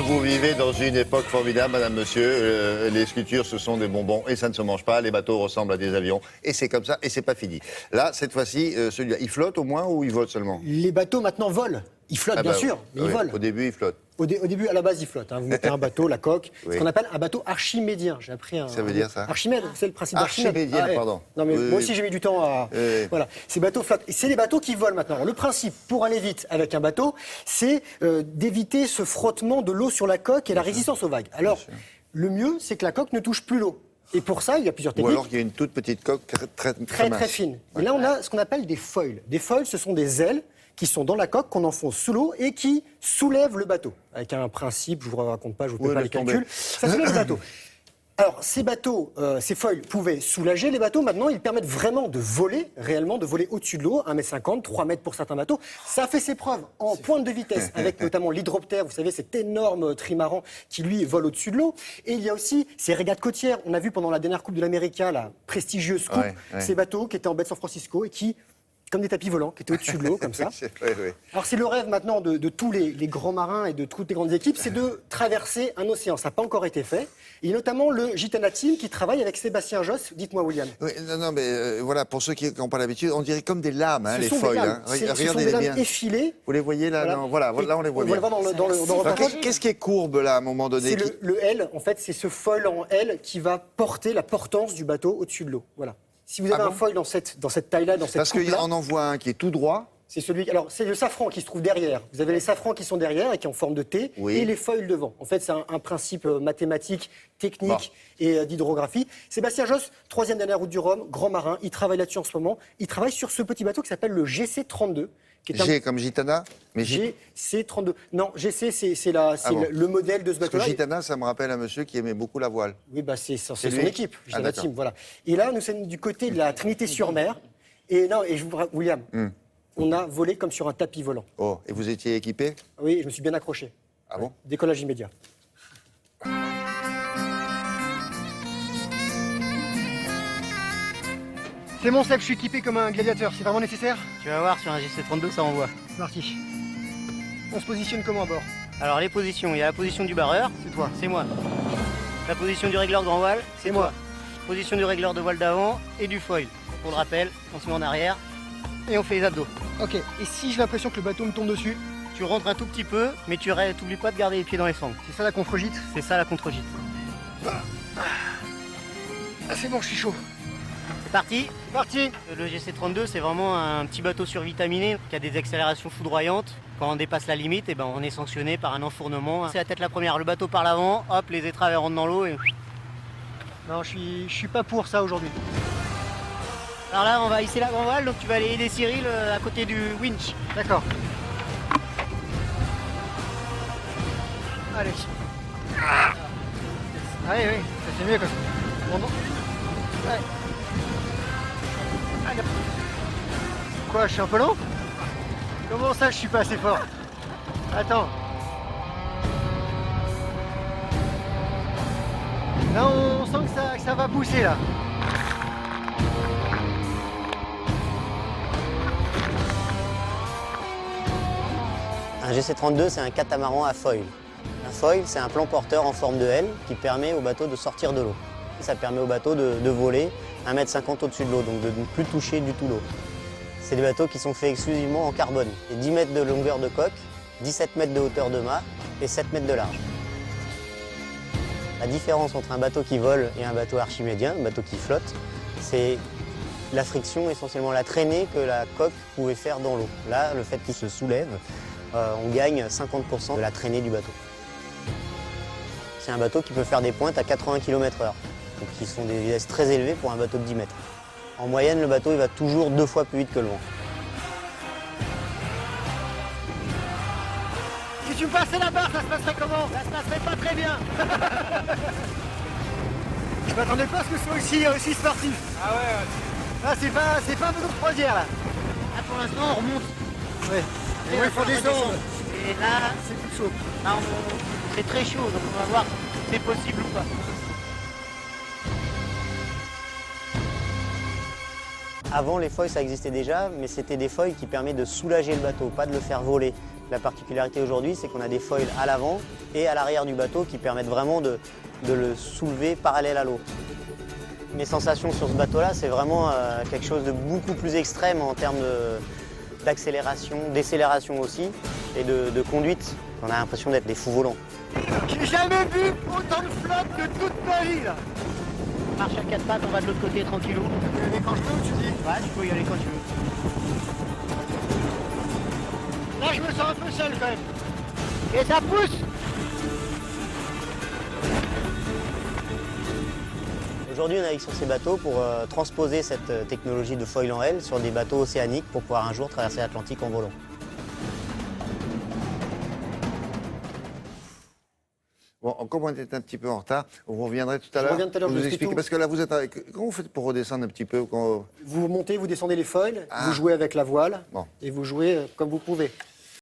Vous vivez dans une époque formidable, madame, monsieur. Les sculptures, ce sont des bonbons et ça ne se mange pas. Les bateaux ressemblent à des avions et c'est comme ça et c'est pas fini. Là, cette fois-ci, celui-là, il flotte au moins ou il vole seulement? Les bateaux maintenant volent. Ils flottent, bien sûr, mais ils volent. Au début, il flotte. Au début, à la base, ils flottent. Vous mettez un bateau, la coque, Oui. ce qu'on appelle un bateau archimédien. J'ai appris un. Ça veut dire ça? Archimède, c'est le principe d'Archimède. Archimédien, ouais. pardon. Non, mais Oui, moi oui. aussi, j'ai mis du temps à. Oui. Voilà. Ces bateaux flottent. Et c'est les bateaux qui volent maintenant. Alors, le principe, pour aller vite avec un bateau, c'est d'éviter ce frottement de l'eau sur la coque et la résistance aux vagues. Alors, le mieux, c'est que la coque ne touche plus l'eau. Et pour ça, il y a plusieurs Ou techniques. alors qu'il y a une toute petite coque très Très mince. fine. Et là, on a ce qu'on appelle des foils. Des foils, ce sont des ailes qui sont dans la coque, qu'on enfonce sous l'eau et qui soulèvent le bateau. Avec un principe, je ne vous raconte pas, je ne vous fais pas les calculs. Ça soulève le bateau. Alors, ces bateaux, ces foils pouvaient soulager les bateaux. Maintenant, ils permettent vraiment de voler, réellement, de voler au-dessus de l'eau, 1,50 m, 3 mètres pour certains bateaux. Ça fait ses preuves en pointe de vitesse, avec notamment l'hydroptère, vous savez, cet énorme trimaran qui, lui, vole au-dessus de l'eau. Et il y a aussi ces régates côtières. On a vu pendant la dernière Coupe de l'América, la prestigieuse coupe, ces bateaux qui étaient en baie de San Francisco et qui, comme des tapis volants, qui étaient au-dessus de l'eau, comme ça. Oui. Alors c'est le rêve maintenant de tous les grands marins et de toutes les grandes équipes, c'est de traverser un océan. Ça n'a pas encore été fait. Il y a notamment le Gitana Team qui travaille avec Sébastien Josse. Dites-moi, William. Oui, non, mais voilà, pour ceux qui n'ont pas l'habitude, on dirait comme des lames, Ce les sont des foils. lames. Ce sont Regardez des lames bien. effilées. Vous les voyez là? Voilà. Non, voilà, là on les voit On bien. va le voir dans le reportage. Qu'est-ce qui est courbe là, à un moment donné? C'est le L, en fait, c'est ce foil en L qui va porter la portance du bateau au-dessus de l'eau. Voilà. Si vous avez un foil dans cette taille-là, dans cette Parce coupe-là, qu'on en voit un qui est tout droit. c'est celui. Alors, c'est le safran qui se trouve derrière. Vous avez les safrans qui sont derrière et qui ont forme de T, Oui. et les foils devant. En fait, c'est un principe mathématique, technique et d'hydrographie. Sébastien Josse, 3e dernière route du Rhum, grand marin, il travaille là-dessus en ce moment. Il travaille sur ce petit bateau qui s'appelle le GC32. Qui est G comme Gitana, mais GC32. Non, GC, c'est bon. le modèle de ce Parce que bateau-là. Gitana, ça me rappelle un monsieur qui aimait beaucoup la voile. Oui, bah c'est son lui équipe, Ah, Gitana d'accord. Team, voilà. Et là, nous sommes du côté de la Trinité-sur-Mer. Et non, et je vous William, on a volé comme sur un tapis volant. Oh, et vous étiez équipé? Oui, je me suis bien accroché. Ah bon? Décollage immédiat. C'est mon Seb, je suis équipé comme un gladiateur. C'est vraiment nécessaire? Tu vas voir, sur un GC32, ça envoie. C'est parti. On se positionne comment à bord? Alors, les positions, il y a la position du barreur, C'est toi. c'est moi. La position du régleur grand voile, c'est moi. Position du régleur de voile d'avant et du foil. Pour le rappel, on se met en arrière et on fait les abdos. Ok, et si j'ai l'impression que le bateau me tombe dessus? Tu rentres un tout petit peu, mais tu n'oublies pas de garder les pieds dans les sangles. C'est ça la contre-gîte? C'est ça la contre-gîte. Ah, c'est bon, je suis chaud. C'est parti. C'est parti. Le GC32, c'est vraiment un petit bateau survitaminé qui a des accélérations foudroyantes. Quand on dépasse la limite, eh ben, on est sanctionné par un enfournement. C'est la tête la première, le bateau par l'avant, hop, les étraves rentrent dans l'eau et... Non, je suis pas pour ça aujourd'hui. Alors là, on va hisser la grand voile, donc tu vas aller aider Cyril à côté du winch. D'accord. Allez. Ah oui, oui, ça c'est mieux comme ça. Bon, non. Ouais. Allez. Quoi, je suis un peu lent? Comment ça, je suis pas assez fort? Attends. Là, on sent que ça va pousser, là. Un GC32, c'est un catamaran à foil. Un foil, c'est un plan porteur en forme de L qui permet au bateau de sortir de l'eau. Ça permet au bateau de voler 1,50 m au-dessus de l'eau, donc de ne plus toucher du tout l'eau. C'est des bateaux qui sont faits exclusivement en carbone. Et 10 mètres de longueur de coque, 17 mètres de hauteur de mât et 7 mètres de large. La différence entre un bateau qui vole et un bateau archimédien, un bateau qui flotte, c'est la friction, essentiellement la traînée que la coque pouvait faire dans l'eau. Là, le fait qu'il se soulève, on gagne 50% de la traînée du bateau. C'est un bateau qui peut faire des pointes à 80 km/h, donc qui sont des vitesses très élevées pour un bateau de 10 mètres. En moyenne, le bateau il va toujours 2 fois plus vite que le vent. Si tu me passais la barre, ça se passerait comment? Ça se passerait pas très bien. Je m'attendais pas à ce que ce soit aussi sportif. Ah ouais. Ah, c'est pas un bateau de croisière là. Là pour l'instant on remonte. Ouais. Et moi il faut descendre. Et là, C'est plus chaud. là, c'est très chaud, donc on va voir si c'est possible ou pas. Avant, les foils, ça existait déjà, mais c'était des foils qui permettent de soulager le bateau, pas de le faire voler. La particularité aujourd'hui, c'est qu'on a des foils à l'avant et à l'arrière du bateau qui permettent vraiment de le soulever parallèle à l'eau. Mes sensations sur ce bateau-là, c'est vraiment quelque chose de beaucoup plus extrême en termes d'accélération, décélération aussi, et de conduite. On a l'impression d'être des fous volants. J'ai jamais vu autant de flotte de toute ma vie là. Marche à 4 pattes, on va de l'autre côté tranquillou. Tu peux y aller quand je peux, tu dis? Ouais, tu peux y aller quand tu veux. Là, je me sens un peu seul quand même. Et ça pousse. Aujourd'hui, on navigue sur ces bateaux pour transposer cette technologie de foil en L sur des bateaux océaniques pour pouvoir un jour traverser l'Atlantique en volant. Bon, comme on était un petit peu en retard, vous reviendrez tout à l'heure. Je reviens tout à l'heure, Vous je nous vous explique expliquez, tout. parce que là, vous êtes avec... Comment vous faites pour redescendre un petit peu Vous montez, vous descendez les foils, Ah. vous jouez avec la voile Bon. et vous jouez comme vous pouvez.